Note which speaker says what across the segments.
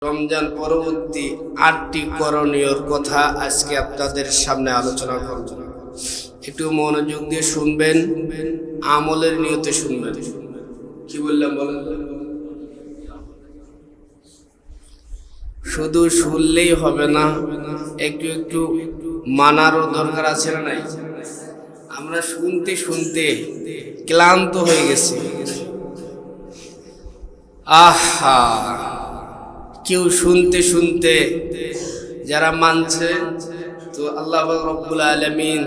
Speaker 1: রমজান পরবর্তী 8টি করণীয়র কথা আজকে আপনাদের সামনে আলোচনা করব। একটু মনোযোগ দিয়ে শুনবেন, আমলের নিয়তে শুনবেন। কি বললাম বলেন? শুধু শুনলেই হবে না, একটু একটু মানারও দরকার আছে না নাই? আমরা শুনতে শুনতে ক্লান্ত হয়ে গেছি। আহা, কেউ শুনতে শুনতে যারা মানছে তো আল্লাহ রাব্বুল আলামিন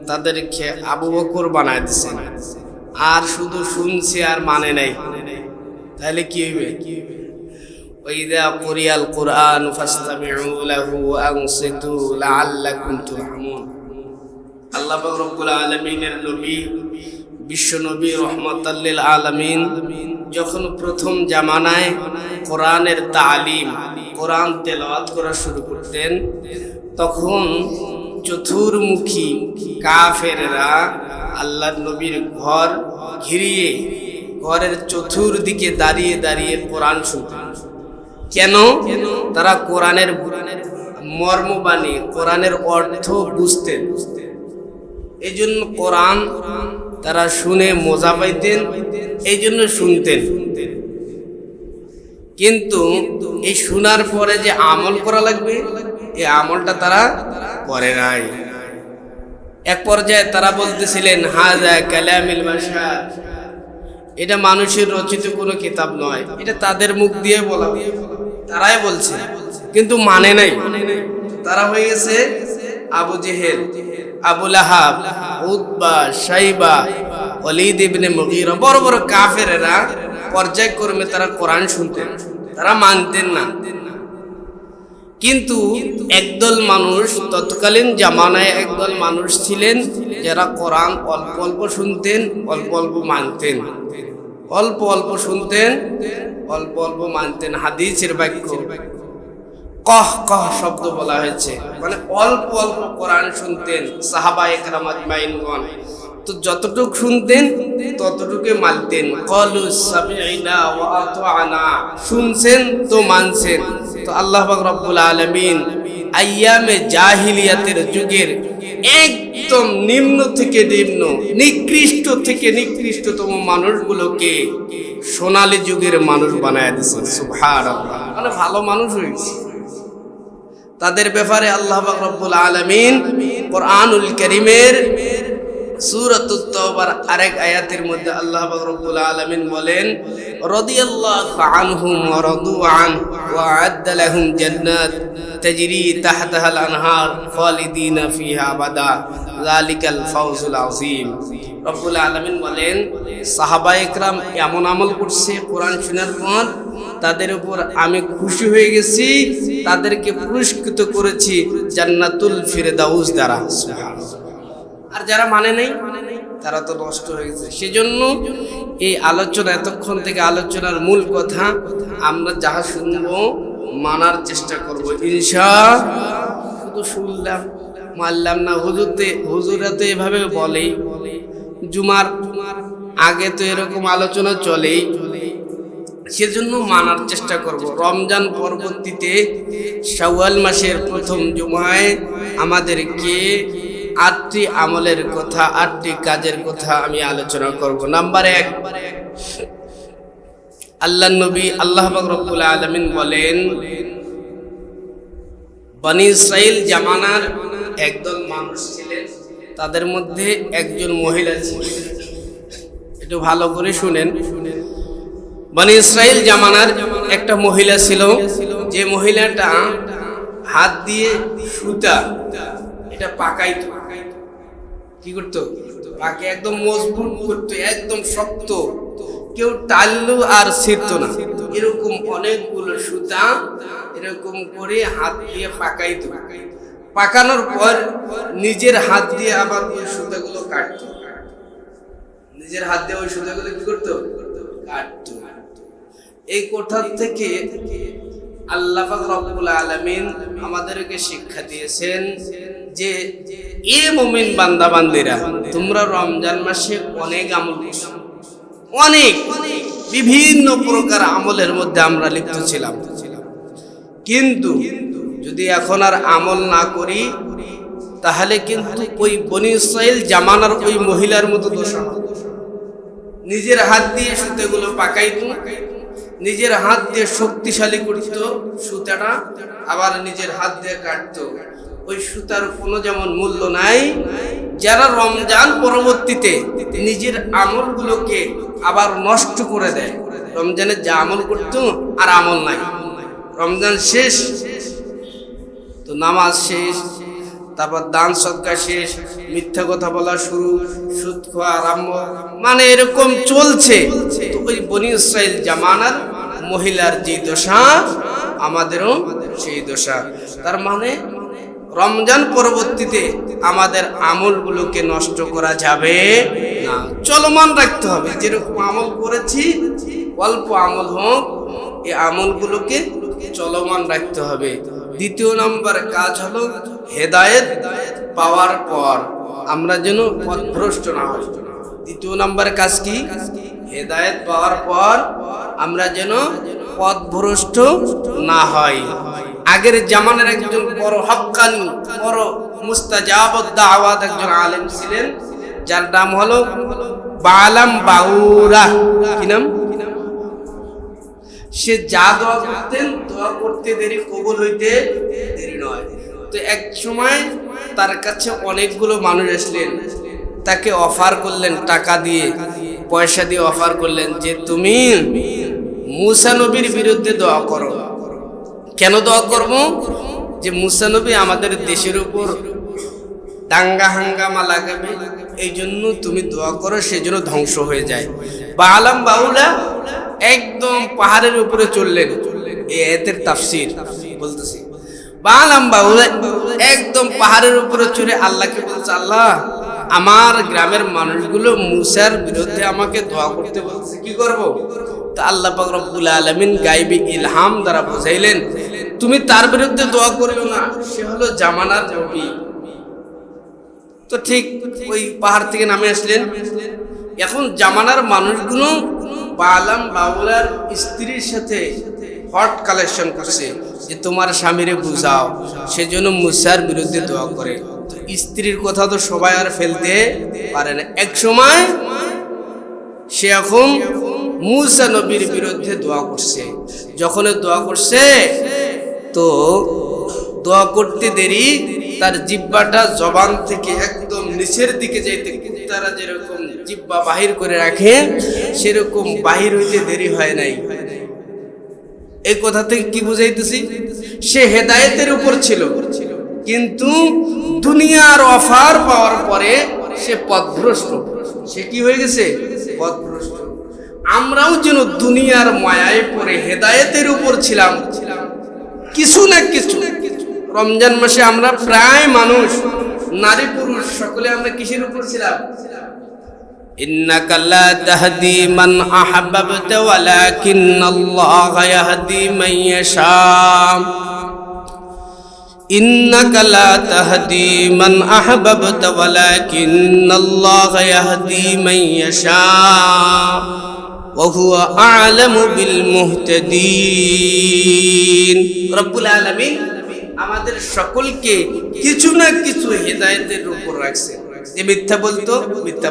Speaker 1: তাদেরকে আবু বকর বানায় দিয়েছেন, আর শুধু শুনছে আর মানে নাই। তাহলে কি হইবে? ওয়াইদা কুরিয়াল কুরআন ফাসতামিউ লাহু ওয়া আনসিতু লাআল্লাকুম তুরহামুন। আল্লাহ রাব্বুল আলামিনের নবী বিশ্ব নবী রহমাতাল লিল আলামিন যখন প্রথম জামানায় কোরআনের তালিম, কোরআন তেলাওয়াত করা শুরু করতেন, তখন চতুর্মুখী কাফেররা আল্লাহর নবীর ঘর ঘিরিয়ে ঘরের চতুর্দিকে দাঁড়িয়ে দাঁড়িয়ে কোরআন শুনতেন। কেন? তারা কোরআনের মর্মবাণী, কোরআনের অর্থ বুঝতেন। এই জন্য কোরআন তারা শুনে মজা পাইতেন, এই জন্য শুনতেন। কিন্তু এই শোনার পরে যে আমল করা লাগবে, এই আমলটা তারা করে নাই। এক পর্যায়ে তারা বলতেছিলেন হাযা কালামিল বাশার, এটা মানুষের রচিত কোনো কিতাব নয়, এটা তাদের মুখ দিয়ে বলা, তারাই বলছে, কিন্তু মানে নাই। তারা হয়ে গেছে আবু জেহেল, আবু লাহাব, উতবা, শাইবা, ওয়ালিদ ইবনে মুগীরা, বড় বড় কাফেররা পর্যায়ক্রমে তারা কোরআন শুনতেন, তারা মানতেন না। কিন্তু একদল মানুষ, তৎকালীন জামানায় একদল মানুষ ছিলেন যারা কোরআন অল্প অল্প শুনতেন, অল্প অল্প মানতেন, অল্প অল্প শুনতেন, অল্প অল্প মানতেন। হাদিসের বাক্য কহ কহ শব্দ বলা হয়েছে, মানে অল্প অল্প কোরআন শুনতেন সাহাবায়ে কেরাম আজমাইনগণ। তো যতটুকু শুনতেন ততটুকু মানতেন। ক্বালু সামি'না ওয়া আতা'না, শুনছেন তো মানছেন। তো আল্লাহ পাক রব্বুল আলামিন আইয়ামে জাহিলিয়াতের যুগের একদম নিম্ন থেকে নিম্ন, নিকৃষ্ট থেকে নিকৃষ্টতম মানুষগুলোকে সোনালী যুগের মানুষ বানায় দিয়েছেন। সুবহানাল্লাহ, মানে ভালো মানুষ হয়েছে। তাদের ব্যাপারে আল্লাহ পাক রব্বুল আলামিন কোরআনুল কারীমের সূরাতুত তাওবার আরেক আয়াতের মধ্যে আল্লাহ পাক রব্বুল আলামিন বলেন রাদিয়াল্লাহু আনহুম ওয়া রাদু আন ওয়া আ'আদ্দা লাহুম জান্নাত তাজরি তাহতাহাল আনহার খালিদিনা ফিহা আবাদা যালিকাল ফাওজুল আযীম। রব্বুল আলামিন বলেন সাহাবায়ে কেরাম এমন আমল করছে কোরআন শোনার পর, তাদের উপর আমি খুশি হয়ে গেছি, তাদেরকে পুরস্কৃত করেছি জান্নাতুল ফিরদাউস দ্বারা। আর যারা মানে নাই তারা তো নষ্ট হয়ে গেছে। সেজন্য এই আলোচনা, এতক্ষণ থেকে আলোচনার মূল কথা, আমরা যাহা শুনবো মানার চেষ্টা করব ইনশাআল্লাহ। শুধু শুনলাম মানলাম না। হুজুরা তো এভাবে বলেই, জুমার আগে তো এরকম আলোচনা চলেই, সেজন্য মানার চেষ্টা করব। রমজান পরবর্তীতে শাওয়াল মাসের প্রথম জুমায় আমাদেরকে 8টি আমলের কথা, 8টি কাজের কথা আমি আলোচনা করব। নাম্বার 1, আল্লাহর নবী আল্লাহ পাক রব্বুল আলামিন বলেন বনি ইসরাইল জামানার একদল মানুষ ছিলেন, তাদের মধ্যে একজন মহিলা ছিলেন। একটু ভালো করে শুনেন। বনি ইসরাইল জামানার একটা মহিলা ছিল, যে মহিলাটা হাত দিয়ে সুতা এটা পাকাইতো। কি করতো? পাকে একদম মজবুত করতো, একদম শক্ত, কেউ টানলো আর ছিঁড়তো না। এরকম অনেকগুলো সুতা এরকম করে হাত দিয়ে পাকাইতো। পাকানোর পর নিজের হাত দিয়ে আবার ওই সুতাগুলো কাটতো, নিজের হাত দিয়ে ওই সুতাগুলো কি করতো? কাটতো। এই কথা থেকে আল্লাহ পাক রব্বুল আলামিন আমাদেরকে শিক্ষা দিয়েছেন যে এ মুমিন বান্দা বান্দিরা, তোমরা রমজান মাসে অনেক আমল করছো, অনেক বিভিন্ন প্রকার আমলের মধ্যে আমরা লিপ্ত ছিলাম। কিন্তু যদি এখন আর আমল না করি তাহলে কিন্তু ওই বনি ইসরাইল জামানার ওই মহিলার মতো দশা হবে। নিজের হাত দিয়ে সুতাগুলো পাকাইত, নিজের হাত দিয়ে শক্তিশালী করত সুতাটা, আবার নিজের হাত দিয়ে কাটত। ওই সুতার কোনো যেমন মূল্য নাই, যারা রমজান পরবর্তীতে নিজের আমলগুলোকে আবার নষ্ট করে দেয়। রমজানে যা আমল করতো আর আমল নাই, রমজান শেষ তো নামাজ শেষ, তারপর দান সদকা শেষ, মিথ্যা কথা বলা শুরু, সুদ খাওয়া আরম্ভ, মানে এরকম চলছে। তো ওই বনি ইসরাইল জামানার মহিলার যে দশা আমাদেরও সেই দশা। তার মানে রমজান পরবর্তীতে আমাদের আমলগুলোকে নষ্ট করা যাবে না, চলমান রাখতে হবে। যেরকম আমল করেছি, অল্প আমল হোক, এই আমলগুলোকে চলমান রাখতে হবে। দ্বিতীয় নম্বর কাজ হলো হেদায়েত পাওয়ার পর আমরা যেন পথভ্রষ্ট না হই। দ্বিতীয় নম্বর কাজ কি? হেদায়েত পাওয়ার পর আমরা যেন পথভ্রষ্ট না হই। আগের জামানার একজন বড় হক্কানি, বড় মুস্তাজাবুদ দাওয়াত একজন আলেম ছিলেন, যার নাম হলো বালাম বাউরা। কি নাম? সে যা দোয়া করতেন, দোয়া করতে দেরি, কবুল হইতে দেরি নয়। তো এক সময় তার কাছে অনেকগুলো মানুষ আসলেন, তাকে অফার করলেন, টাকা দিয়ে পয়সা দিয়ে অফার করলেন যে তুমি মুসা নবীর বিরুদ্ধে দোয়া করো। কেন দোয়া করবো? যে মুসা নবী আমাদের দেশের উপর দাঙ্গা হাঙ্গামা লাগাবে, এই জন্য তুমি দোয়া করো, সেজন্য ধ্বংস হয়ে যায়। বালাম বাউলা একদম পাহাড়ের উপরে চললেন। এই আয়াতের তাফসীর বলতেছি। বালাম বাউলা একদম পাহাড়ের উপরে চড়ে আল্লাহকে বলছে, আল্লাহ আমার গ্রামের মানুষগুলো মুসার বিরুদ্ধে আমাকে দোয়া করতে বলছে, কি করব? তা আল্লাহ পাক রব্বুল আলামিন গায়বী ইলহাম দ্বারা বুঝাইলেন, তুমি তার বিরুদ্ধে দোয়া করিও না, সে হলো জামানার নবী। তো ঠিক ওই পাহাড় থেকে নামে আসলেন। এখন জামানার মানুষগুলো বালাম বাউলার স্ত্রীর সাথে হট কালেকশন করছে যে তোমার স্বামীরে বুঝাও, সেজন্য মুসার বিরুদ্ধে দোয়া করে। তো স্ত্রীর কথা তো সবাই আর ফেলতে পারে না। এক সময় সে এখন মুসা নবীর বিরুদ্ধে দোয়া করছে। যখন দোয়া করছে তো দোয়া করতে দেরি, তার জিহ্বাটা জবান থেকে একদম নিচের দিকে যাইতে, কুত্তারা যেরকম জিহ্বা বাহির করে রাখে সেরকম বাহির হইতে দেরি হয় নাই। এই কথা থেকে কি বুঝাইতেছি? সে হেদায়েতের উপর ছিল, কিন্তু দুনিয়ার অফার পাওয়ার পরে সে পথভ্রষ্ট। সে কি হয়ে গেছে? পথভ্রষ্ট। আমরাও যেন দুনিয়ার মায়ায় পড়ে হেদায়েতের উপর ছিলাম, কিছু না কিছু। রমজান মাসে আমরা প্রায় মানুষ, নারী পুরুষ সকলে আমরা কিসের উপর ছিলাম? ইন্নাকা লা তাহদি মান আহাব্বাতা ওয়ালাকিন্নাল্লাহা ইয়াহদি মান ইয়াশা। ইন্নাকা লা তাহদি মান আহাব্বাতা ওয়ালাকিন্নাল্লাহা ইয়াহদি মান ইয়াশা ওয়া হুয়া আ'লামু বিল মুহতাদিন। রব্বুল আলামিন আমাদের সকলকে কিছু না কিছু হেদায়েতের উপর রাখছে। যে মিথ্যা বলতো মিথ্যা,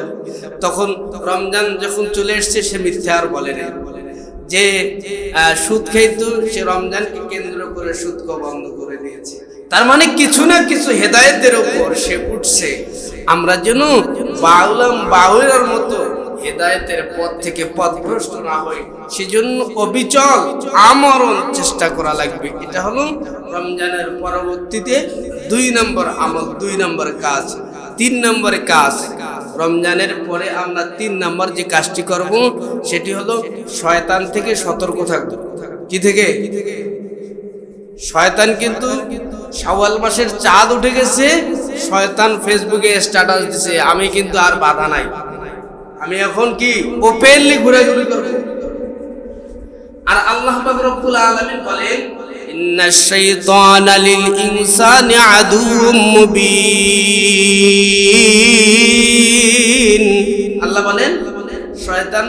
Speaker 1: তখন রমজান যখন চলে এসছে সে মিথ্যা আর বলে না। যে সুদ খাইতো সে রমজানকে কেন্দ্র করে সুদ খাওয়া বন্ধ করে দিয়েছে। তার মানে কিছু না কিছু হেদায়েতের উপর সে উঠছে। আমরা যেন বাউলাম বাউলার মতো হেদায়েতের পথ থেকে পথভ্রষ্ট না হই, সেজন্য অবিচল আমরণ চেষ্টা করা লাগবে। এটা হলো রমজানের পরবর্তীতে 2 নম্বর আমল, 2 নম্বর কাজ। 3 নম্বরে কাজ, রমজানের পরে আমরা 3 নম্বর যে কাজটি করব সেটি হলো শয়তান থেকে সতর্ক থাকব। কি থেকে? শয়তান কিন্তু শাওয়াল মাসের চাঁদ উঠে গেছে, শয়তান ফেসবুকে স্ট্যাটাস দিছে আমি কিন্তু আর বাধা নাই, আমি এখন কি ওপেনলি ঘোরাঘুরি করব। আর আল্লাহ পাক রব্বুল আলামিন বলেন, ইন্নাশ শাইতানা লিল ইনসানি আদুউম মুবিন। আল্লাহ বলেন শয়তান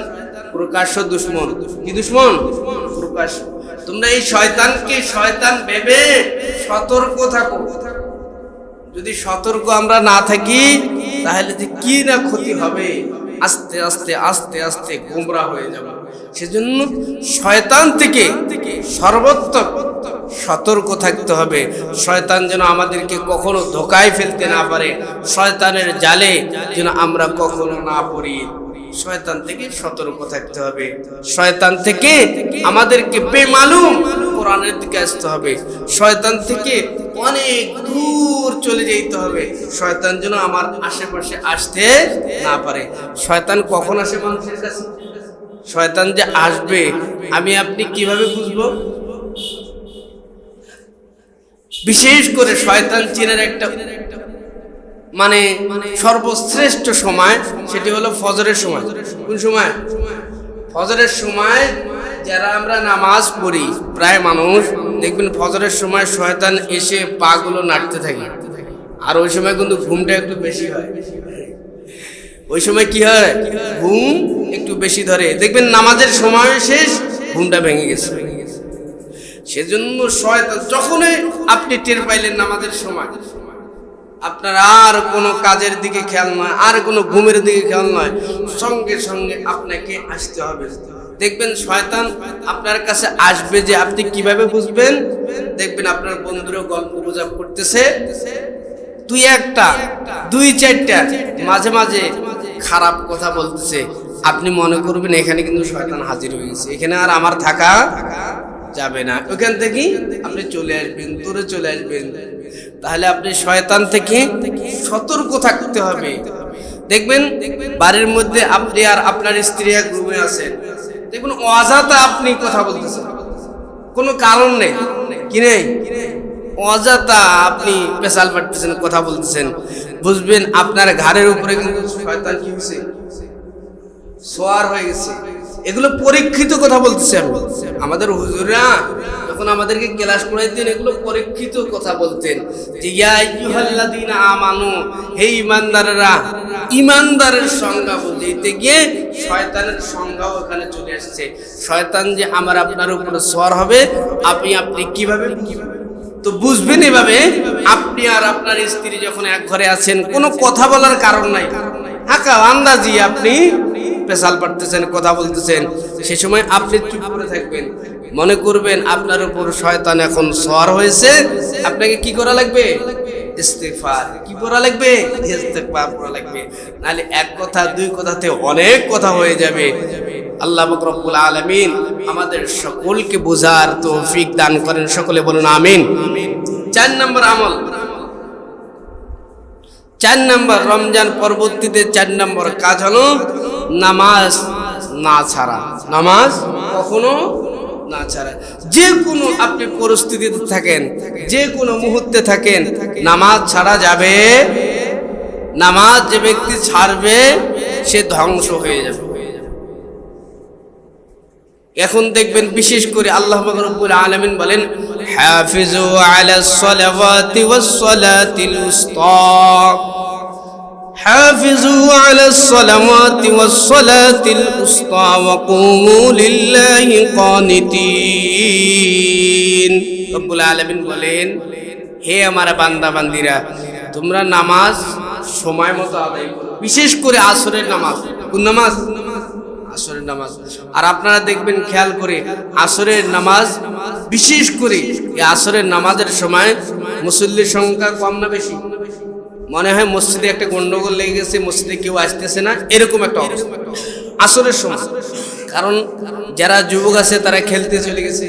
Speaker 1: প্রকাশ্য দুশমন। কি দুশমন? প্রকাশ্য। তোমরা এই শয়তানকে শয়তান ভেবে সতর্ক থাকো। যদি সতর্ক আমরা না থাকি তাহলে যে কি না ক্ষতি হবে, আস্তে আস্তে আস্তে আস্তে গোমরা হয়ে যাব। সেজন্য শয়তান থেকে সর্বোত্তম সতর্ক থাকতে হবে। শয়তান যেন আমাদেরকে কখনো ধোকায় ফেলতে না পারে, শয়তানের জালে যেন আমরা কখনো না পড়ি। শয়তান থেকে সতর্ক থাকতে হবে। শয়তান থেকে আমাদেরকে বেমালুম কোরআনের দিকে আসতে হবে। শয়তান থেকে অনেক দূর চলে যেতে হবে। শয়তান যেন আমার আশেপাশে আসতে না পারে। শয়তান কখন আসে মানুষের কাছে? শয়তান যে আসবে আমি আপনি কিভাবে বুঝবো? বিশেষ করে শয়তান চিনের একটা মানে সর্বশ্রেষ্ঠ সময়, সেটি হলো ফজরের সময়। কোন সময়? ফজরের সময়। যারা আমরা নামাজ পড়ি প্রায় মানুষ দেখবেন ফজরের সময় শয়তান এসে পাগুলো নাড়তে থাকে। আর ওই সময় কিন্তু ঘুমটা একটু বেশি হয়। ওই সময় কি হয়? ঘুম একটু বেশি ধরে। দেখবেন নামাজের সময় শেষ, ঘুমটা ভেঙে গেছে। সেজন্য শয়তান যখনই আপনি টের পাইলেন নামাজের সময়, আপনার আর কোনো কাজের দিকে খেয়াল নয়, আর কোনো ঘুমের দিকে খেয়াল নয়, সঙ্গে সঙ্গে আপনাকে আসতে হবে। দেখবেন শয়তান আপনার কাছে আসবে যে আপনি কিভাবে বুঝবেন? দেখবেন আপনার বন্ধুরা গল্প গুজব করতেছে, দুই একটা দুই চারটা মাঝে মাঝে খারাপ কথা বলতেছে। আপনি মনে করবেন এখানে কিন্তু শয়তান হাজির হয়ে গেছে, এখানে আর আমার থাকা যাবে না। ওখান থেকে আপনি চলে আসবেন, দূরে চলে আসবেন। তাহলে আপনি শয়তান থেকে সতর্ক থাকতে হবে। দেখবেন বাড়ির মধ্যে আপনি আর আপনার স্ত্রী এক রুমে আছেন, দেখবেন অযথা আপনি কথা বলতেছেন, কোনো কারণ নেই, কি নেই, অযথা আপনি পেশাল পাঠতেছেন, কথা বলতেছেন। বুঝবেন আপনার ঘাড়ের উপরে কিন্তু শয়তান কি হয়েছে? সোয়ার হয়ে গেছে। এগুলো পরীক্ষিত কথা বলতেছে। আমাদের হুজুররা যখন আমাদেরকে ক্লাস করাইতেন এগুলো পরীক্ষিত কথা বলতেন যে ইয়া আইয়ুহাল্লাযীনা আমানু, হে ঈমানদাররা। ঈমানদারের সংজ্ঞা বুঝাইতে গিয়ে শয়তানের সংজ্ঞাও ওখানে চলে আসছে। শয়তান যে আমার আপনার উপরে সোয়ার হবে আপনি কিভাবে তো বুঝবেন? এভাবে আপনি আর আপনার স্ত্রী যখন এক ঘরে আছেন, কোনো কথা বলার কারণ নাই, হাঁকা আন্দাজি আপনি পেশাল পাঠতেছেন, কথা বলতেছেন, সে সময় আপনি চুপ করে থাকবেন। মনে করবেন আপনার উপর শয়তান এখন সওয়ার হয়েছে, আপনাকে কি করা লাগবে? ইস্তিগফার। কি করা লাগবে? ইস্তিগফার করা লাগবে। নাহলে এক কথা দুই কথাতে অনেক কথা হয়ে যাবে। আল্লাহ পাক রব্বুল আলামিন আমাদের সকলকে বোঝার তৌফিক দান করেন। সকলে বলুন আমিন। 4 নম্বর আমল, 4 নম্বর রমজান পরবর্তীতে 4 নম্বর কাজ হলো নামাজ না ছাড়া। নামাজ কখনো না ছাড়া। যে কোনো আপনি পরিস্থিতিতে থাকেন, যে কোনো মুহূর্তে থাকেন, নামাজ ছাড়া যাবে। নামাজ যে ব্যক্তি ছাড়বে সে ধ্বংস হয়ে যাবে। এখন দেখবেন বিশেষ করে আল্লাহ পাক রব্বুল আলামিন বলেন হাফিজু আলাস সালাওয়াতি ওয়াস সালাতিল উসতা, হাফিজু আলাস সালাওয়াতি ওয়াস সালাতিল উসতা ওয়া কুমু লিল্লাহি কানিতিন। রব্বুল আলামিন বলেন হে আমার বান্দা বান্দিরা, তোমরা নামাজ সময় মতো আদায় করো, বিশেষ করে আসরের নামাজ। কোন নামাজ? আসরের নামাজ। আর আপনারা দেখবেন খেয়াল করে আসরের নামাজ, বিশেষ করে এই আসরের নামাজের সময় মুসল্লির সংখ্যা কম না বেশি? মনে হয় মসজিদে একটা গন্ডগোল লেগে গেছে, মসজিদে কেউ আসতেছে না, এরকম একটা অবস্থা আসরের সময়। কারণ যারা যুবক আছে তারা খেলতে চলে গেছে,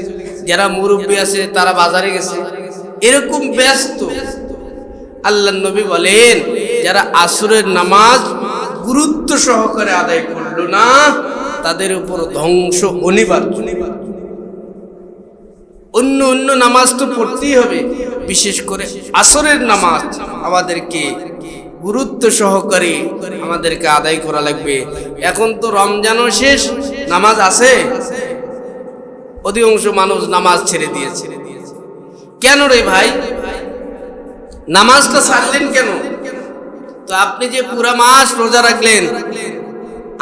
Speaker 1: যারা মুরব্বী আছে তারা বাজারে গেছে, এরকম ব্যস্ত। আল্লাহর নবী বলেন যারা আসরের নামাজ গুরুত্ব সহকারে আদায় করলো না তাদের উপর ধ্বংস অনিবার্য। অন্য অন্য নামাজ তো পড়তেই হবে, বিশেষ করে আসরের নামাজ আমাদেরকে গুরুত্ব সহকারে আমাদেরকে আদায় করা লাগবে। এখন তো রমজানও শেষ, নামাজ আছে? অধিকাংশ মানুষ নামাজ ছেড়ে দিয়েছে। কেন রে ভাই, নামাজটা ছাড়লেন কেন? তো আপনি যে পুরা মাস রোজা রাখলেন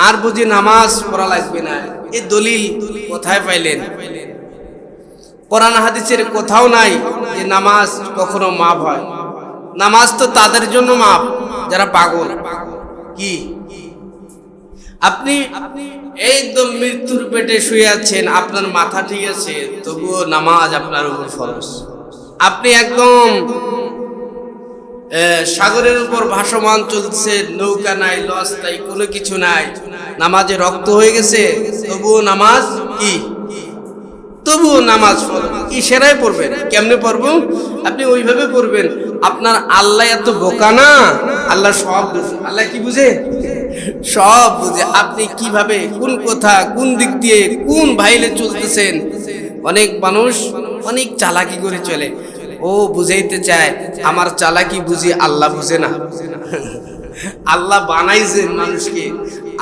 Speaker 1: আর বুঝি নামাজ পড়া লাগবে না, এই দলিল কোথায় পাইলেন? কোরআন হাদিসের কোথাও নাই যে নামাজ কখনো মাফ হয়। নামাজ তো তাদের জন্য মাফ যারা পাগল। কি আপনি একদম মৃত্যুর পেটে শুয়ে আছেন, আপনার মাথা ঠিক আছে, তবুও নামাজ আপনার উপর ফরজ। আপনি একদম সাগরের উপর ভাসমান চলছে, নৌকা নাই, লঞ্চ নাই, কোনো কিছু নাই, নামাজে রক্ত হয়ে গেছে, তবুও নামাজ কি? তবুও নামাজ ইশারায় পড়বেন। কেমনে পড়ব? আপনি ওইভাবে পড়বেন। আপনার আল্লাহ এত বোকা না, আল্লাহ সব বুঝে। আল্লাহ কি বুঝে? সব বুঝে। আপনি কিভাবে, কোন কথা, কোন দিক দিয়ে, কোন ভাইলে চলতেছেন। অনেক মানুষ অনেক চালাকি করে চলে, ও বুঝাইতে চায় আমার চালাকি বুঝি, আল্লাহ বুঝে না। আল্লাহ বানাইছেন মানুষকে,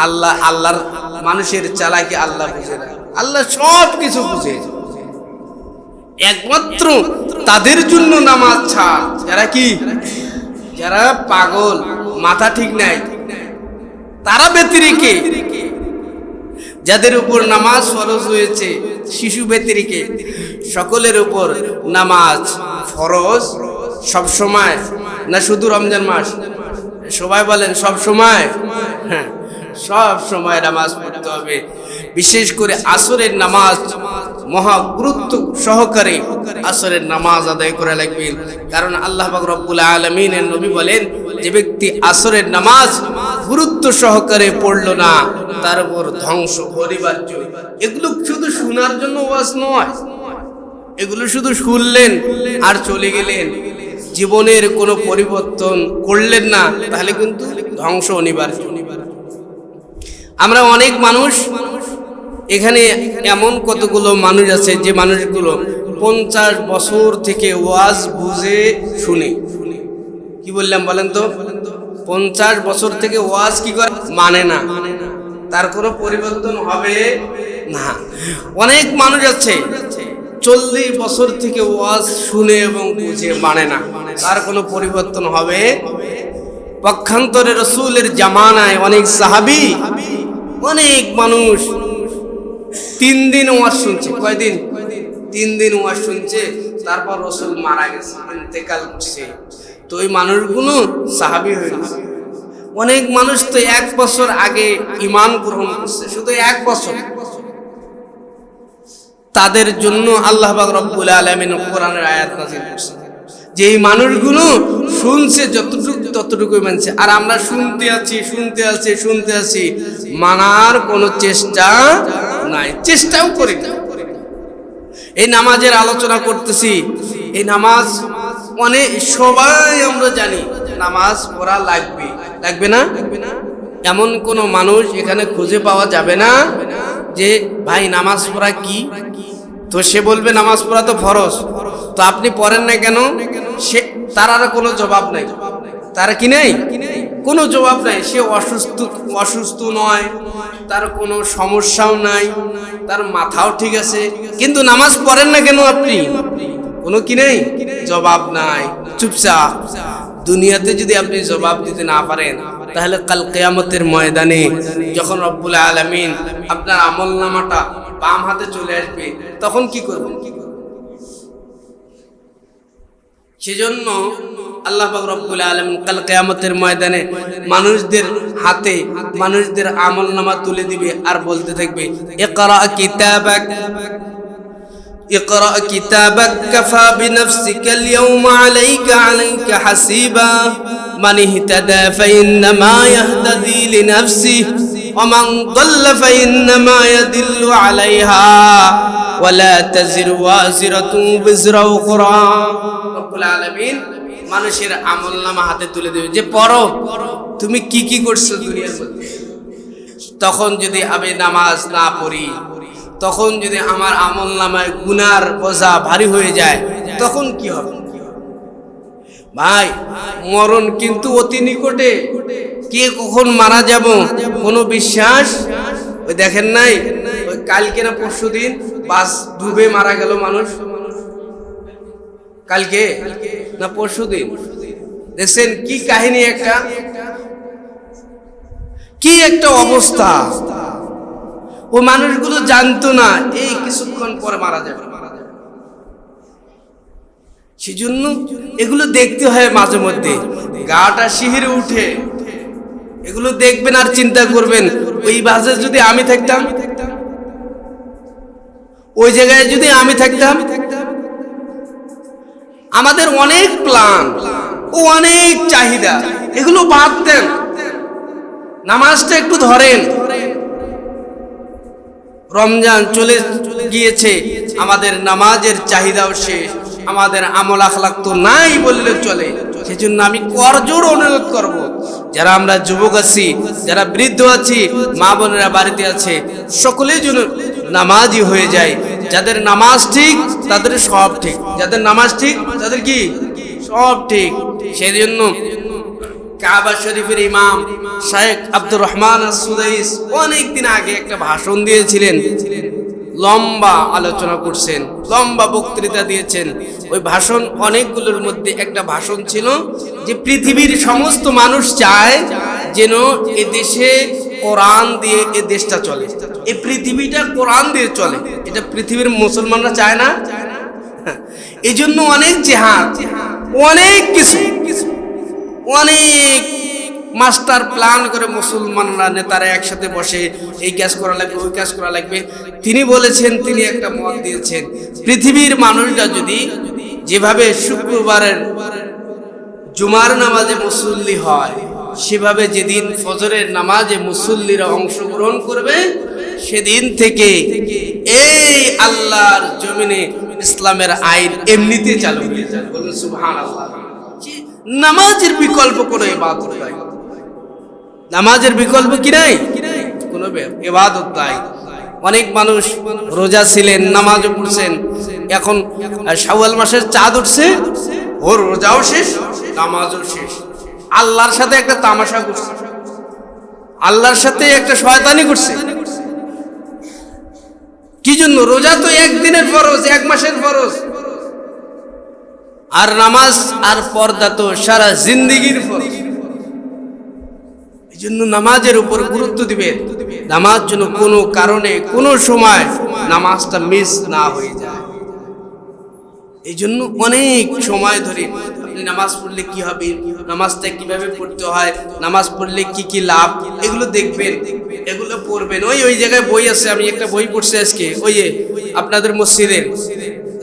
Speaker 1: আল্লাহর মানুষের চালাকি আল্লাহ বুঝে না। আল্লাহ সব কিছু বুঝে। একমাত্র তাদের জন্য নামাজ ছাড় যারা কি, যারা পাগল, মাথা ঠিক নাই, তারা ব্যতিরেকে, যাদের উপর নামাজ ফরজ হয়েছে, শিশু ব্যতিরেকে সকলের উপর নামাজ ফরজ সব সময় না, শুধু রমজান মাস? সবাই বলেন সব সময়। হ্যাঁ, সব সময় নামাজ পড়তে হবে। বিশেষ করে আসরের নামাজ মহা গুরুত্ব সহকারে আসরের নামাজ আদায় করা লাগবে। কারণ আল্লাহ পাক রব্বুল আলামিনের নবী বলেন, যে ব্যক্তি আসরের নামাজ গুরুত্ব সহকারে পড়লো না, তার উপর ধ্বংস অনিবার্য। এগুলো শুধু শোনার জন্য ওয়াজ নয়, এগুলো শুধু শুনলেন আর চলে গেলেন, জীবনের কোনো পরিবর্তন করলেন না, তাহলে কিন্তু ধ্বংস অনিবার্য। আমরা অনেক মানুষ এখানে, এমন কতগুলো মানুষ আছে যে মানুষগুলো 50 বছর থেকে ওয়াজ বুঝে শুনে। কি বললাম বলেন তো? 50 বছর থেকে ওয়াজ কি করে মানে না, তার কোনো পরিবর্তন হবে না। অনেক মানুষ আছে 40 বছর থেকে ওয়াজ শুনে এবং বুঝে মানে না, তার কোনো পরিবর্তন হবে। পক্ষান্তরে রাসূলের জামানায় অনেক সাহাবী, অনেক মানুষ 3 দিন ওয়াজ শুনছে। কয়দিন? 3 দিন ওয়াজ শুনছে, তারপর রাসূল মারা গেছে, ইন্তেকাল করছে। তো ওই মানুষগুলো সাহাবী হয়ে গেছে। অনেক মানুষ তো 1 বছর আগে ঈমান গ্রহণ করছে, শুধু 1 বছর। তাদের জন্য আল্লাহ পাক রব্বুল আলামিন কোরআনের আয়াত নাযিল করেছেন যে এই মানুষগুলো শুনছে যতটুকু ততটুকুই মানছে। আর আমরা শুনতে আছি, মানার কোনো চেষ্টা নাই, চেষ্টাও করি না। এই নামাজের আলোচনা করতেছি, এই নামাজ অনেক সবাই আমরা জানি নামাজ পড়া লাগবে, লাগবে না? এমন কোনো মানুষ এখানে খুঁজে পাওয়া যাবে না যে ভাই নামাজ পড়া কি? তো সে বলবে নামাজ পড়া তো ফরজ, তো আপনি পড়েন না কেন? সে তার আর কোনো জবাব নাই। তার কি নেই? কোনো জবাব নাই। সে অসুস্থ নয়, তার কোনো সমস্যাও নাই, তার মাথাও ঠিক আছে, কিন্তু নামাজ পড়েন না কেন আপনি? কোনো কি নেই, জবাব নাই, চুপচাপ। দুনিয়াতে যদি আপনি জবাব দিতে না পারেন, তাহলে কাল কিয়ামতের ময়দানে যখন রব্বুল আলামিন আপনার আমলনামাটা বাম হাতে চলে আসবে, তখন কি করবেন? সেজন্য আল্লাহ পাক রব্বুল আলামিন কাল কিয়ামতের ময়দানে মানুষদের হাতে মানুষদের আমলনামা তুলে দিবে আর বলতে থাকবে, ইকরা কিতাবাক اقرأ كتابك كفى بنفسك اليوم عليك حسيبا من اهتدى فإنما يهتدي لنفسه ومن ضل فإنما يدل عليها ولا تزر وازرة وزر أخرى رب العالمين মানুষের আমলনামা হাতে তুলে দেবে যে পড়ো তুমি কি কি করছো দুনিয়ার মধ্যে। তখন যদি আমি নামাজ না পড়ি, তখন যদি আমার আমলনামায় গুনার বোঝা ভারী হয়ে যায়, তখন কি হবে? ভাই মরণ কিন্তু অতি নিকটে। কে কখন মারা যাব কোনো বিশ্বাস? ওই দেখেন নাই, ওই কালকে না পরশুদিন বাস ডুবে মারা গেল মানুষ, কালকে না পরশুদিন, দেখছেন কি কাহিনী, একটা কি একটা অবস্থা। ও মানুষগুলো জানতো না এই কিছুক্ষণ পরে মারা যাবে। সেজন্য এগুলো দেখতে হয় মাঝে মধ্যে, গাটা শিহরে উঠে। এগুলো দেখবেন আর চিন্তা করবেন, ওই বাসে যদি আমি থাকতাম, ওই জায়গায় যদি আমি থাকতাম। আমাদের অনেক প্ল্যান ও অনেক চাহিদা, এগুলো বাদ দেন, নামাজটা একটু ধরেন। রমজান চলে গিয়েছে, আমাদের নামাজের চাহিদাও শেষ, আমাদের আমল আখলাক তো নাই বললে চলে। সেজন্য আমি করজোড় অনুরোধ করব, যারা আমরা যুবক আছি, যারা বৃদ্ধ আছি, মা বোনেরা বাড়িতে আছে, সকলেই যেন নামাজি হয়ে যায়। যাদের নামাজ ঠিক তাদের সব ঠিক, যাদের নামাজ ঠিক তাদের কি সব ঠিক। সেই জন্য কাবা শরীফের ইমাম শেখ আব্দুর রহমান আস-সুদাইস অনেকদিন আগে একটা ভাষণ দিয়েছিলেন, লম্বা আলোচনা করছেন, লম্বা বক্তৃতা দিয়েছেন। ওই ভাষণ অনেকগুলোর মধ্যে একটা ভাষণ ছিল যে পৃথিবীর সমস্ত মানুষ চায় যেন এ দেশে কোরআন দিয়ে এ দেশটা চলে, এই পৃথিবীটা কোরআন দিয়ে চলে। এটা পৃথিবীর মুসলমানরা চায় না? এই জন্য অনেক জেহাদ, অনেক কিছু, অনেক মাস্টার প্ল্যান করে মুসলমানরা নেতারা একসাথে বসে এই কাজ করা লাগবে, ওই কাজ করা লাগবে। তিনি বলেছেন, তিনি একটা মত দিয়েছেন, পৃথিবীর মানুষরা যদি যেভাবে শুক্রবারের জুমার নামাজে মুসল্লি হয়, সেভাবে যেদিন ফজরের নামাজে মুসল্লিরা অংশগ্রহণ করবে, সেদিন থেকে এই আল্লাহর জমিনে ইসলামের আইন এমনিতে চালু হয়ে যাবে। বলুন সুবহানাল্লাহ। নামাজের বিকল্প কোনো ইবাদত নাই, নামাজের বিকল্প কি নাই, কোনো ইবাদত নাই। অনেক মানুষ রোজা ছিলেন, নামাজও পড়ছেন, এখন শাওয়াল মাসের চাঁদ উঠছে, ওর রোজাও শেষ, নামাজও শেষ। আল্লাহর সাথে একটা তামাশা করছে, আল্লাহর সাথে একটা শয়তানি করছে। কি জন্য? রোজা তো একদিনের ফরজ, এক মাসের ফরজ, আর নামাজ আর পর্দা তো সারা জিন্দেগির ফরজ। এই জন্য নামাজের উপর গুরুত্ব দিবে, নামাজ যেন কোনো কারণে কোনো সময় নামাজটা মিস না হয়ে যায়। এই জন্য অনেক সময় ধরে আপনি নামাজ পড়লে কি হবে, নামাজটা কিভাবে পড়তে হয়, নামাজ পড়লে কি কি লাভ, এগুলো দেখবেন, এগুলো পড়বেন। ওই জায়গায় বই আছে, আমি একটা বই পড়ছি আজকে, ওই যে আপনাদের মসজিদের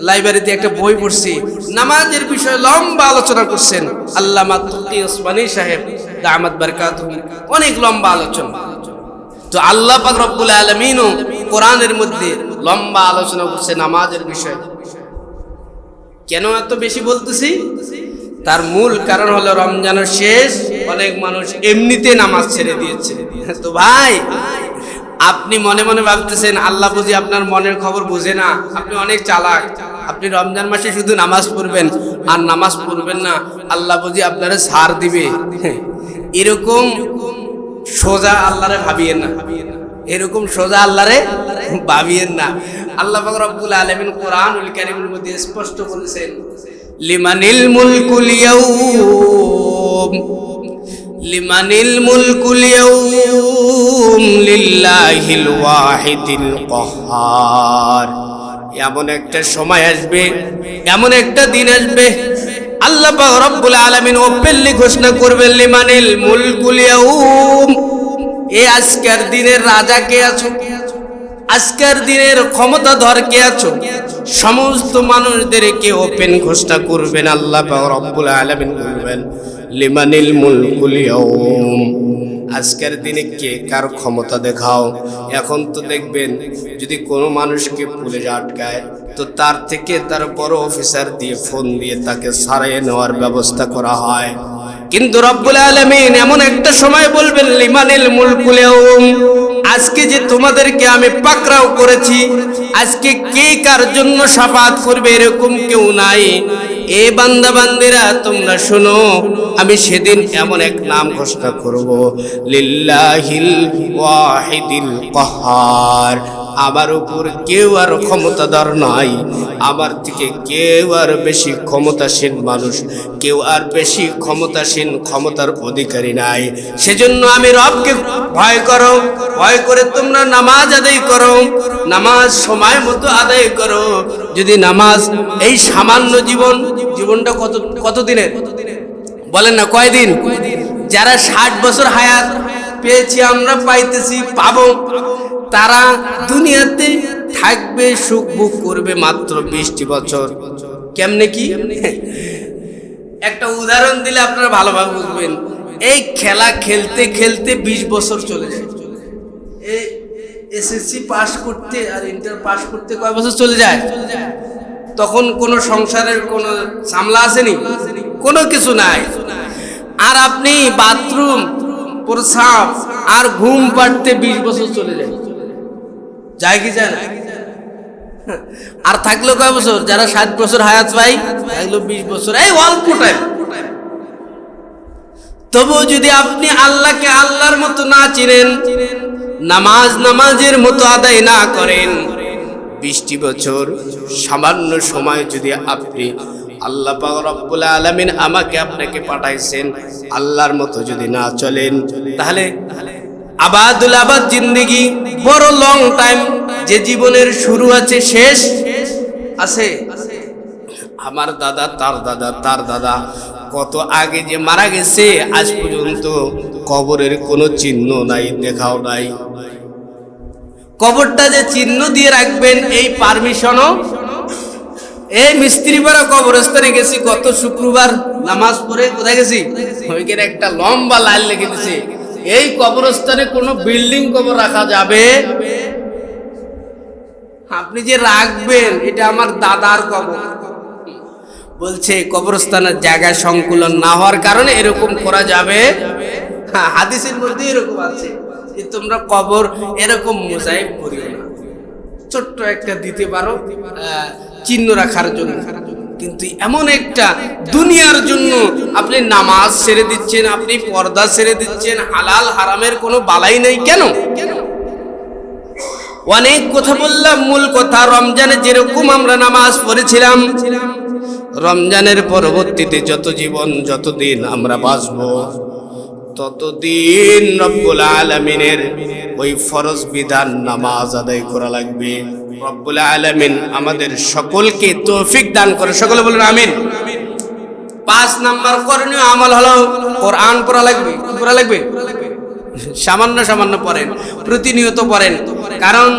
Speaker 1: লাইব্রেরিতে একটা বই পড়ছি, নামাজের বিষয়ে লম্বা আলোচনা করছেন আল্লামা তুকি ওসমানী সাহেব দামাত বারকাতুহু, অনেক লম্বা আলোচনা। তো আল্লাহ পাক রব্বুল আলামিনও কোরআনের মধ্যে লম্বা আলোচনা করছে নামাজের বিষয়ে। কেন এত বেশি বলতেছি? তার মূল কারণ হলো রমজানের শেষ, অনেক মানুষ এমনিতে নামাজ ছেড়ে দিয়েছে। তো ভাই, আপনি মনে মনে ভাবতেছেন আল্লাহ বুঝি আপনার মনের খবর বুঝে না, আপনি অনেক চালাক, আপনি রমজান মাসে শুধু নামাজ পড়বেন আর নামাজ পড়বেন না, আল্লাহ বুঝি আপনারা ছাড় দিবে। এরকম সোজা আল্লাহরে ভাবিয়েন না, এরকম সোজা আল্লাহরে ভাবিয়েন না। আল্লাহ পাক রব্বুল আলামিন কোরআনুল কারীমের মধ্যে স্পষ্ট বলেছেন, লিমানিল মুলকুল ইয়াউম, লিমানিল মুলকুল ইয়াউম লিল্লাহিল ওয়াহিদিল কাহ্হার। এমন একটা সময় আসবে, এমন একটা দিন আসবে, আল্লাহ পাক রব্বুল আলামিন ওপেনলি ঘোষণা করবেন, লিমানিল মুলকুল ইয়াউম, এই আজকের দিনের রাজা কে আছো, আজকের দিনের ক্ষমতাধর কে আছো, সমস্ত মানুষদেরকে ওপেন ঘোষণা করবেন। আল্লাহ পাক রব্বুল আলামিন বলবেন, লিমানিল মুলকুল ইয়াউম, আজকের দিনে কে কার ক্ষমতা দেখাও। এখন তো দেখবেন যদি কোনো মানুষকে পুলিশ আটকায়, তো তার থেকে তার বড় অফিসার দিয়ে ফোন দিয়ে তাকে ছাড়িয়ে নেওয়ার ব্যবস্থা করা হয়। কিন্তু রব্বুল আলামিন এমন একটা সময় বলবেন, লিমানিল মুলকুল ইয়াউম, আজকে যে তোমাদেরকে আমি পাকড়াও করেছি, আজকে কে কার জন্য শাফাত করবে এরকম কেউ নাই। এ বান্দা বান্দিরা তোমরা শোনো, আমি সেদিন এমন এক নাম ঘোষণা করব, লিল্লাহিল ওয়াহিদিল কাহ্হার, আমার উপর কেউ আর ক্ষমতাধর নয়, আমার থেকে কেউ আর বেশি ক্ষমতাসীন মানুষ, কেউ আর বেশি ক্ষমতাসীন ক্ষমতার অধিকারী নাই। সেজন্য আমি রবকে ভয় করো, ভয় করে তোমরা নামাজ আদায় করো, নামাজ সময় মতো আদায় করো। যদি নামাজ এই সামান্য জীবনটা কত দিনের বলেন না, কয়দিন? যারা 60 বছর হায়াত পেয়েছি, আমরা পাইতেছি, পাবো, তারা দুনিয়াতে থাকবে, সুখ ভোগ করবে মাত্র 20টি বছর। কেমনে কি? একটা উদাহরণ দিলে আপনারা ভালোভাবে বুঝবেন। এই খেলা খেলতে খেলতে 20 বছর চলে যায়। এই এসএসসি পাস করতে আর ইন্টার পাস করতে কয় বছর চলে যায়? তখন কোনো সংসারের কোনো সামলা আসেনি, কোনো কিছু নাই। আর আপনি বাথরুম, প্রস্রাব আর ঘুম পাড়তে 20 বছর চলে যায়। যায় কি যায় না? আর থাকলো কয় বছর? যারা 60 বছর হায়াত পাই, থাকলো 20 বছর, এই অল্প টাইম। তবুও যদি আপনি আল্লাহকে আল্লাহর মতো না চিনেন, নামাজের মতো আদায় না করেন, 20টি বছর সামান্য সময় যদি আপনি আল্লাহ পাক রব্বুল আলামিন আমাকে আপনাকে পাঠাইছেন, আল্লাহর মতো যদি না চলেন, তাহলে আবাদুল আবাদ জিন্দেগি, বড় লং টাইম। যে জীবনের শুরু আছে, শেষ আছে। আমার দাদা, তার দাদা কত আগে যে মারা গেছে, আজ পর্যন্ত কবরের কোনো চিহ্ন নাই, দেখাও নাই। কবরটা যে চিহ্ন দিয়ে রাখবেন, এই পারমিশনও এই মিস্ত্রিপাড়া কবরস্থানে গেছি গত শুক্রবার নামাজ পড়ে। কোথায় গেছি? ওইখানে একটা লম্বা লাইন লেগে দিছে, এই কবরস্থানে কোনো বিল্ডিং কবর রাখা যাবে? আপনি যে রাখবেন, এটা আমার দাদার কবর। বলছে কবরস্থানের জায়গা সংকুলন না হওয়ার কারণে এরকম করা যাবে। হ্যাঁ, হাদিসের মধ্যে এরকম আছে যে তোমরা কবর এরকম মোজাইক করিও না, ছোট্ট একটা দিতে পারো চিহ্ন রাখার জন্য। কিন্তু এমন একটা দুনিয়ার জন্য আপনি নামাজ ছেড়ে দিচ্ছেন, আপনি পর্দা ছেড়ে দিচ্ছেন, হালাল হারামের কোনো বালাই নেই। কেন? অনেক কথা বললাম, মূল কথা রমজানে যেরকম আমরা নামাজ পড়েছিলাম, রমজানের পরবর্তীতে যতদিন আমরা বাঁচবো, ততদিন রব্বুল আলামিনের ওই ফরজ বিধান নামাজ আদায় করা লাগবে। রব্বুল আলামিন আমাদের সকলকে তৌফিক দান করে, সকলে বলেন আমিন। 5 নাম্বার করণীয় আমল হলো কোরআন পড়া লাগবে। পড়া লাগবে, সামান্য পড়েন, প্রতিনিয়ত পড়েন। কারণ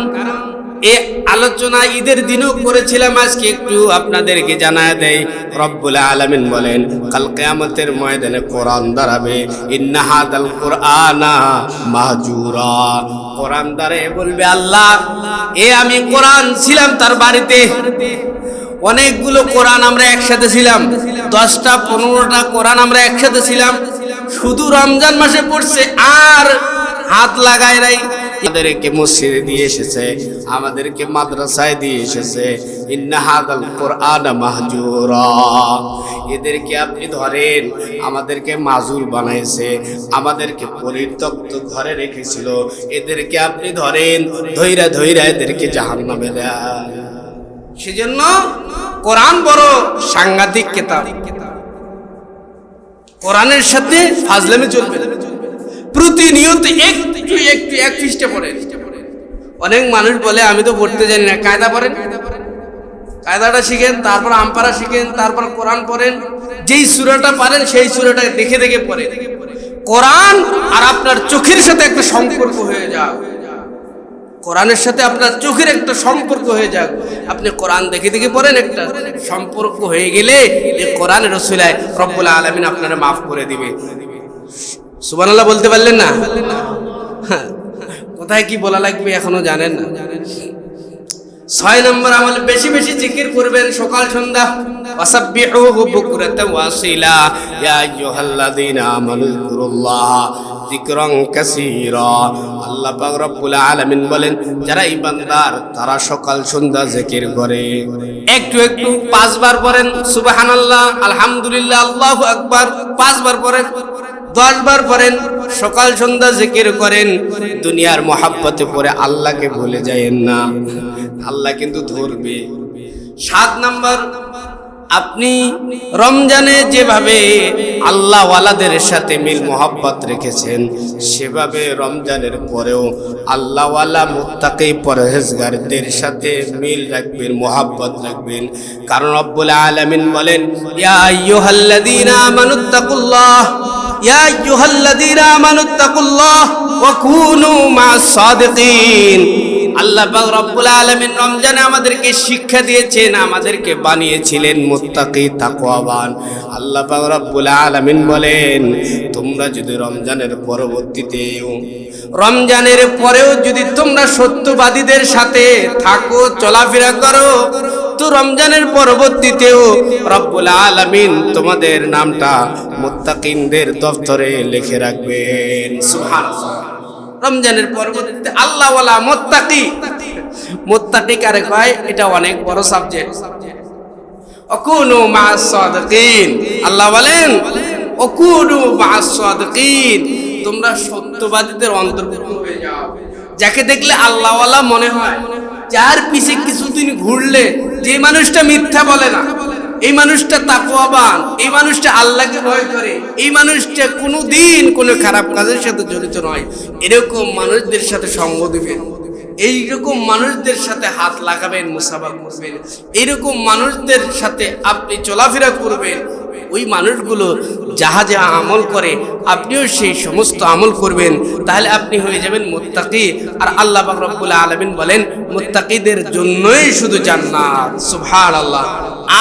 Speaker 1: এই আলোচনা ঈদের দিনও করেছিলাম, আজকে একটু আপনাদেরকে জানায় দেয়। রব্বুল আলামিন বলেন, কাল কিয়ামতের ময়দানে কোরআন দাঁড়াবে, ইন্না হাদাল কুরআনা মাহজুরা। কোরআন দাঁড়িয়ে বলবে, আল্লাহ, আমি কোরআন ছিলাম তার বাড়িতে, অনেকগুলো কোরআন আমরা একসাথে ছিলাম, 10টা 15টা কোরআন আমরা একসাথে ছিলাম, শুধু রমজান মাসে পড়ছে আর হাত লাগায় নাই। আমাদেরকে মসজিদে দিয়ে এসেছে, আমাদেরকে মাদ্রাসায় দিয়ে এসেছে, ইন্না হাদাল কুরআনা মাহজুরা। এদেরকে আপনি ধরেন, আমাদেরকে মাজুর বানাইছে, আমাদেরকে পরিত্যক্ত ঘরে রেখেছিল, এদেরকে আপনি ধরেন, ধৈরা এদেরকে জাহান্নামে দেন। সেজন্য কোরআন বড় সাংঘাতিক কিতাব। কোরআনের সাথে ফাজলামি চলবে না, প্রতিনিয়ত একটু এক পৃষ্ঠা পড়েন। অনেক মানুষ বলে আমি তো পড়তে জানি না, কায়দা পড়েন, কায়দাটা শিখেন, তারপর আমপারা শিখেন, তারপর কোরআন পড়েন। যেই সূরাটা পারেন সেই সূরাটা দেখে পড়েন। কোরআন আর আপনার চোখের সাথে একটা সম্পর্ক হয়ে যাক, কোরআনের সাথে আপনার চোখের একটা সম্পর্ক হয়ে যাক। আপনি কোরআন দেখে পড়েন, একটা সম্পর্ক হয়ে গেলে এই কোরআনের ওসিলায় রব্বুল আলামিন আপনারা মাফ করে দিবে। সুবহানাল্লাহ বলতে পারলেন না? কোথায় কি বলা লাগবে এখনো জানেন না। 6 নম্বর আমল, বেশি জিকির করবেন সকাল সন্ধ্যা। ওয়াসাব্বিহুহু বুকরাতান ওয়া আসীলা, ইয়া আইয়ুহাল্লাযীনা আমানু যিকুরুল্লাহ যিকরান কাসীরা। আল্লাহ পাক রব্বুল আলামিন বলেন, যারা ঈমানদার তারা সকাল সন্ধ্যা জিকির করে। একটু 5 বার পড়েন সুবহানাল্লাহ, আলহামদুলিল্লাহ, আল্লাহু আকবার, 5 বার পড়েন। 10 বার পড়েন, সকাল সন্ধ্যা জিকির করেন, দুনিয়ার মহাব্বতে পড়ে আল্লাহকে ভুলে যায়েন না, আল্লাহ কিন্তু ধরবে। 7 নাম্বার, আপনি রমজানে যেভাবে আল্লাহ ওয়ালাদের সাথে মিল মোহাব্বত রেখেছেন, সেভাবে রমজানের পরেও আল্লাহ ওয়ালা মুত্তাকি পরহেজগারদের সাথে মিল রাখবেন, মোহাব্বত রাখবেন। কারণ রব্বুল আলামিন বলেন, ইয়া আইয়ুহাল্লাযীনা আমানুত্তাকুল্লাহ, ইয়া আইয়ুহাল্লাযীনা আমানুত্তাকুল্লাহ ওয়া কুনু মা'আস সাদিকিন। আল্লাহ পাক রব্বুল আলামিন রমজানে আমাদেরকে শিক্ষা দিয়েছেন, আমাদেরকে বানিয়েছিলেন মুত্তাকি তাকওয়াবান। আল্লাহ পাক রব্বুল আলামিন বলেন, তোমরা যদি রমজানের পরেও যদি তোমরা সত্যবাদীদের সাথে থাকো, চলাফেরা করো, তো রমজানের পরবর্তীতেও রব্বুল আলামিন তোমাদের নামটা মুত্তাকিনদের দফতরে লিখে রাখবেন। সুবহানাল্লাহ। রমজানের পরবর্তীতে আল্লাহ ওয়ালা মুত্তাকি কারে কয়, এটা অনেক বড় সাবজেক্ট। অকুনু মা'আস সাদিকিন, আল্লাহ বলেন অকুনু মা'আস সাদিকিন, তোমরা সত্যবাদীদের অন্তর্ভুক্ত হয়ে যাও। যাকে দেখলে আল্লাহ ওয়ালা মনে হয়, যার পিছে কিছুদিন ঘুরলে যে মানুষটা মিথ্যা বলে না, এই মানুষটা তাকওয়াবান, এই মানুষটা আল্লাহকে ভয় করে, এই মানুষটা কোনোদিন কোনো খারাপ কাজের সাথে জড়িত নয়, এরকম মানুষদের সাথে সঙ্গ দিবেন, এইরকম মানুষদের সাথে হাত লাগাবেন, মুসাফা করবেন, এইরকম মানুষদের সাথে আপনি চলাফেরা করবেন। ওই মানুষগুলো যাহা যাহা আমল করে আপনিও সেই সমস্ত আমল করবেন, তাহলে আপনি হয়ে যাবেন মুত্তাকি। আর আল্লাহ পাক রব্বুল আলামিন বলেন, মুত্তাকিদের জন্যই শুধু জান্নাত। সুবহানাল্লাহ।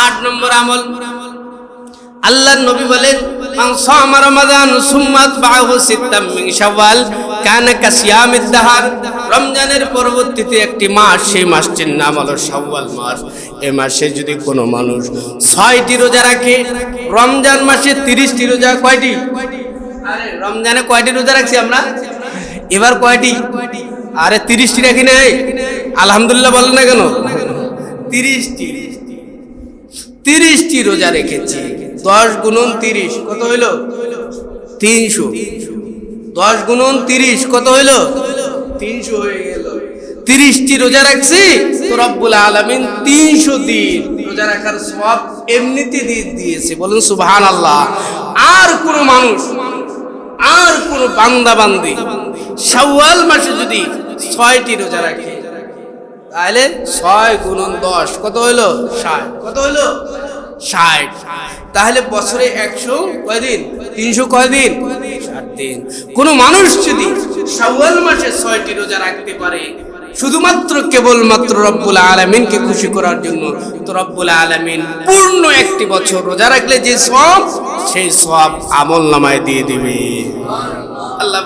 Speaker 1: 8 নম্বর আমল, আল্লাহর নবী বলেন, মান সামা রমাদান সুম্মা আতবাহু সিত্তাম মিন শাওয়াল কানা কাসিয়ামিদ দাহার। রমজানের পরবর্তীতে একটি মাস, সেই মাসটির নাম হলো শাওয়াল মাস। এই মাসে যদি কোনো মানুষ 6টি রোজা রাখে, রমজান মাসে 30টি রোজা, কয়টি? আরে রমজানে কয়টি রোজা রাখছি আমরা? এবার কয়টি? আরে 30টি রাখি নাই, আলহামদুলিল্লাহ বলেন না কেন? 30টি রোজা রেখেছি। 10 গুণন 30 কত হইল? 300। 10 গুণন 30 কত হইল? 300 হয়ে গেল। 30টি রোজা রাখছি, তো রব্বুল আলামিন 300 দিন রোজা রাখার সওয়াব এমনিতে দিয়েছে। বলুন সুবহানাল্লাহ। আর কোন মানুষ, আর কোন বান্দা বান্দি শাওয়াল মাসে যদি 6টি রোজা রাখে, তাহলে 6 গুণন 10 কত হইল? 60। কত হইল? 60। তাহলে বছরে 100 কয়দিন? 300 কয়দিন? 60 দিন। কোন মানুষ যদি শাওয়াল মাসে 6টি রোজা রাখতে পারে, শুধুমাত্র কেবলমাত্র রব্বুল আলামিনকে খুশি করার জন্য, তো রব্বুল আলামিন পূর্ণ একটি বছর রোজা রাখলে যে সওয়াব, সেই সওয়াব আমলনামায় দিয়ে দিবে। আল্লাহ